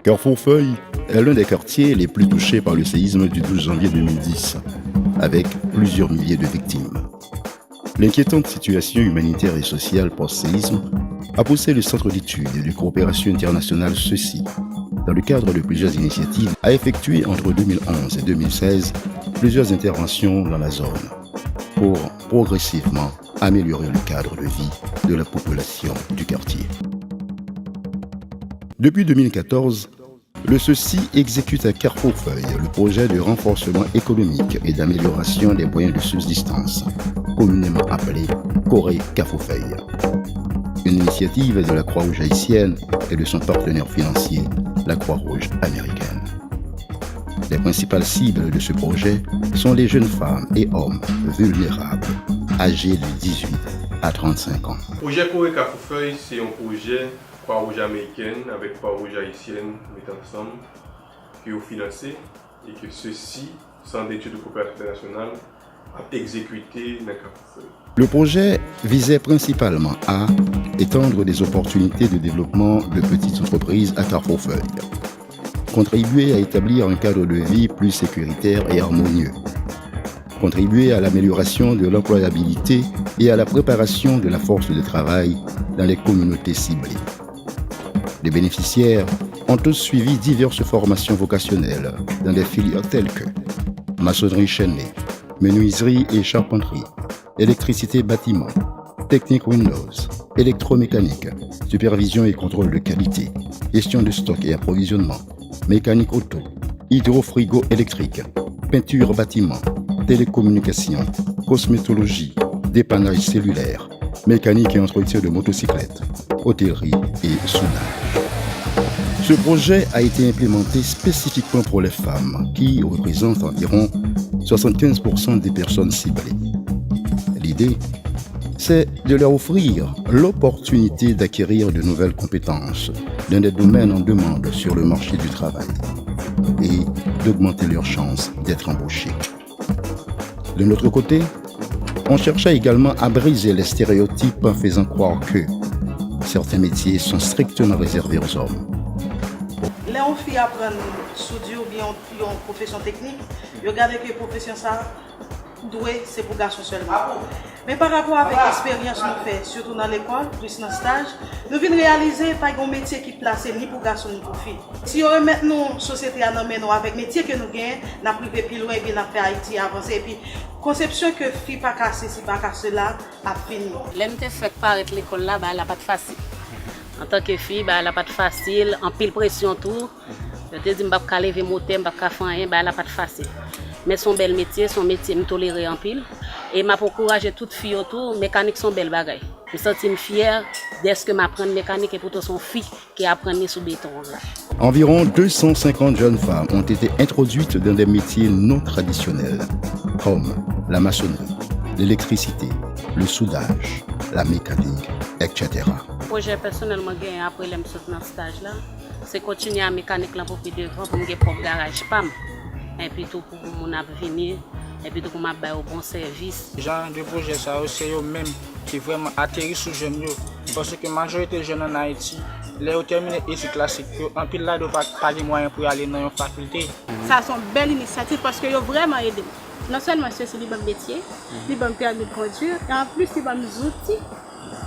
Carrefour-Feuille est l'un des quartiers les plus touchés par le séisme du 12 janvier 2010, avec plusieurs milliers de victimes. L'inquiétante situation humanitaire et sociale post-séisme a poussé le Centre d'études et de coopération internationale CECI, dans le cadre de plusieurs initiatives, à effectuer entre 2011 et 2016 plusieurs interventions dans la zone pour progressivement améliorer le cadre de vie de la population du quartier. Depuis 2014, le CECI exécute à Carrefour-Feuille le projet de renforcement économique et d'amélioration des moyens de subsistance, communément appelé Corée Carrefour-Feuille. Une initiative de la Croix-Rouge haïtienne et de son partenaire financier, la Croix-Rouge américaine. Les principales cibles de ce projet sont les jeunes femmes et hommes vulnérables, âgés de 18 à 35 ans. Le projet Corée Carrefour-Feuille, c'est un projet Croix-Rouge américaine avec Croix-Rouge haïtienne mettent ensemble, qui ont financé et que ceci, Centre d'études de coopération internationale, a exécuté dans Carrefour-Feuille. Le projet visait principalement à étendre des opportunités de développement de petites entreprises à Carrefour-Feuille, contribuer à établir un cadre de vie plus sécuritaire et harmonieux, contribuer à l'amélioration de l'employabilité et à la préparation de la force de travail dans les communautés ciblées. Les bénéficiaires ont tous suivi diverses formations vocationnelles dans des filières telles que maçonnerie chaînée, menuiserie et charpenterie, électricité bâtiment, technique Windows, électromécanique, supervision et contrôle de qualité, gestion de stock et approvisionnement, mécanique auto, hydrofrigo électrique, peinture bâtiment, télécommunications, cosmétologie, dépannage cellulaire, mécanique et entretien de motocyclettes, hôtellerie et soudage. Ce projet a été implémenté spécifiquement pour les femmes qui représentent environ 75% des personnes ciblées. L'idée, c'est de leur offrir l'opportunité d'acquérir de nouvelles compétences dans des domaines en demande sur le marché du travail et d'augmenter leurs chances d'être embauchées. De notre côté, on cherchait également à briser les stéréotypes en faisant croire que certains métiers sont strictement réservés aux hommes. Les filles apprennent soudure ou bien une profession technique, ils regardent que la profession ça c'est pour garçons seulement. Mais par rapport avec l'expérience que nous faisons, surtout dans l'école, plus dans le stage, nous venons réaliser pas un métier qui est placé ni pour garçons ni pour filles. Si on remet nos sociétés à nommer avec les métiers que nous gagnons, nous avons privé plus loin et bien fait Haïti avancer. Et puis, conception que filles pas casser, si pas casser là, a fini. L'MT fait paraître l'école là, elle n'a pas de facile. En tant que fille, elle n'a pas de facile, en pile pression tout. Je te dis, je ne peux pas lever mon thème, je ne peux pas faire rien, elle n'a pas de facile. Mais son bel métier, me toléré en pile. Et m'a encouragé toutes filles autour, mécanique sont belles bagailles. Je me sens fière dès que m'apprendre mécanique et pourtant son fille qui apprend sous béton. Environ 250 jeunes femmes ont été introduites dans des métiers non traditionnels, comme la maçonnerie, l'électricité, le soudage, la mécanique, etc. Le projet personnellement gagné après le dans ce stage là, c'est continuer à mécanique là pour plus devant pour me propre garage PAM. Et puis tout pour mon avenir, et puis tout pour m'avoir au bon service. Les gens de projet, c'est eux-mêmes qui vraiment atterrissent sur les jeunes. Parce que la majorité des jeunes en Haïti, les ont terminé ici classique, en pile là, ils n'ont pas les moyens pour aller dans une faculté. Ça c'est une belle initiative parce qu'ils ont vraiment aidé. Non seulement c'est les bons métiers, les bons permis de conduire, et en plus les bons outils.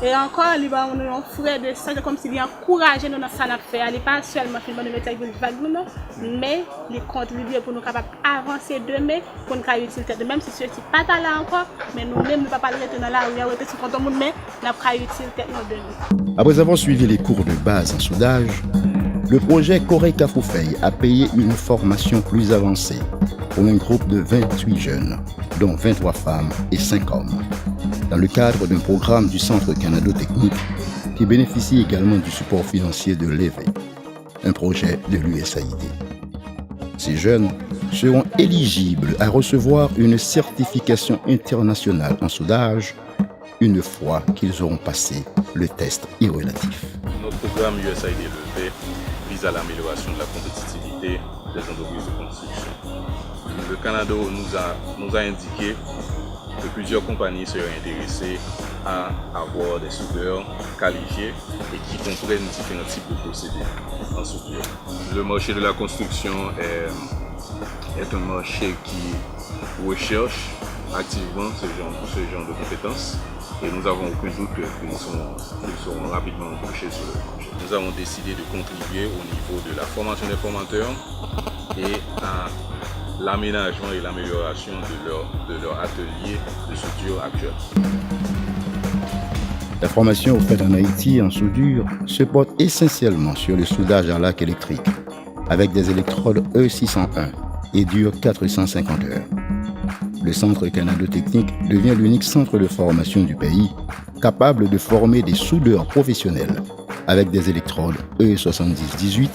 Et encore, il va nous offrir de ça comme s'il encourager nous dans ça à faire. Il n'est pas seulement filmer de métier avec vague nous, mais il contribue pour nous capables d'avancer demain, pour nous utiliser de même si ceux-ci pas là encore, mais nous-mêmes ne pouvons pas rester dans la rue, on rester sur le monde, mais nous avons utiliser demain. Après avoir suivi les cours de base en soudage, le projet Corée Carrefour-Feuille a payé une formation plus avancée pour un groupe de 28 jeunes, dont 23 femmes et 5 hommes, dans le cadre d'un programme du Centre Canado-Technique qui bénéficie également du support financier de l'EVE, un projet de l'USAID. Ces jeunes seront éligibles à recevoir une certification internationale en soudage une fois qu'ils auront passé le test irrélatif. Notre programme USAID LEVE vise à l'amélioration de la compétitivité des entreprises de construction. Le Canada nous a indiqué que plusieurs compagnies seraient intéressées à avoir des soudeurs qualifiés et qui comprennent différents types de procédés en soudure. Le marché de la construction est un marché qui recherche activement ce genre de compétences et nous avons aucun doute qu'ils seront rapidement embauchés sur le marché. Nous avons décidé de contribuer au niveau de la formation des formateurs et à l'aménagement et l'amélioration de leur atelier de soudure actuel. La formation offerte en Haïti en soudure se porte essentiellement sur le soudage à l'arc électrique, avec des électrodes E601 et dure 450 heures. Le Centre Canado-Technique devient l'unique centre de formation du pays capable de former des soudeurs professionnels avec des électrodes E7018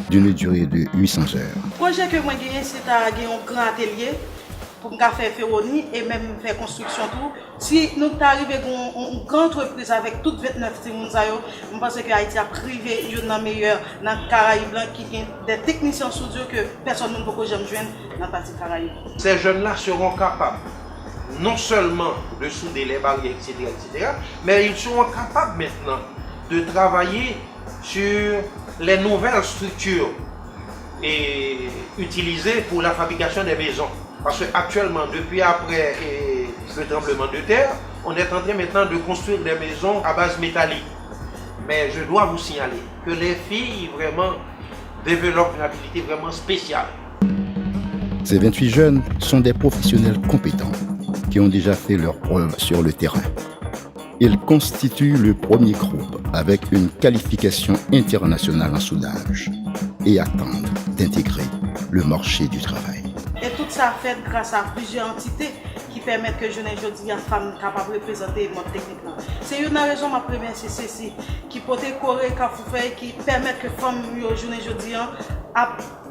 d'une durée de 800 heures. Le projet que moi j'ai gagné, c'est un grand atelier pour me faire ferronnerie et même faire construction tout. Si nous arrivons à une grande entreprise avec toutes 29 Timounzayo, je pense que Haïti a privé une meilleure dans le Caraïbes qui ont des techniciens soudure que personne ne peut jamais joindre dans la partie Caraïbes. Ces jeunes-là seront capables non seulement de souder les barrières, etc., mais ils seront capables maintenant de travailler sur les nouvelles structures et utilisées pour la fabrication des maisons. Parce qu'actuellement, depuis après le tremblement de terre, on est en train maintenant de construire des maisons à base métallique. Mais je dois vous signaler que les filles vraiment développent une habilité vraiment spéciale. Ces 28 jeunes sont des professionnels compétents qui ont déjà fait leurs preuves sur le terrain. Ils constituent le premier groupe avec une qualification internationale en soudage et attendent d'intégrer le marché du travail. Et tout ça fait grâce à plusieurs entités qui permettent que jeunes aujourd'hui les femmes capables de représenter le monde technique. C'est une raison ma première c'est ceci qui peut corée qui permettent que les femmes jeunes aujourd'hui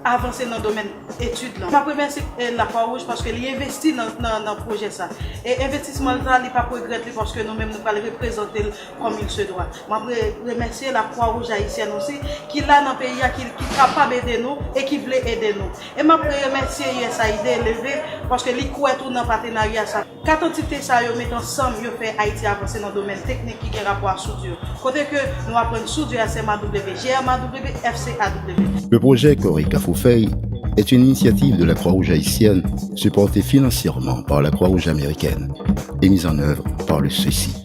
avancer dans le domaine études. Ma première c'est la Croix-Rouge parce qu'elle investit dans le projet ça. Et investissement là n'est pas pour regretter parce que nous-mêmes nous allons représenter comme il se doit. Je remercie la Croix-Rouge haïtienne aussi qui est là dans le pays qui est capable d'aider nous et qui veut aider nous. Et je remercie USAID élevé parce que les croit tout dans le partenariat ça. Quatre entités ça mettent ensemble yo fait Haïti avancer dans le domaine technique qui a rapport à soudure. Côté que nous apprenons soudure à CMAW, GMAW, FCAW. Le projet Corica Foufeuille est une initiative de la Croix-Rouge haïtienne supportée financièrement par la Croix-Rouge américaine et mise en œuvre par le CECI.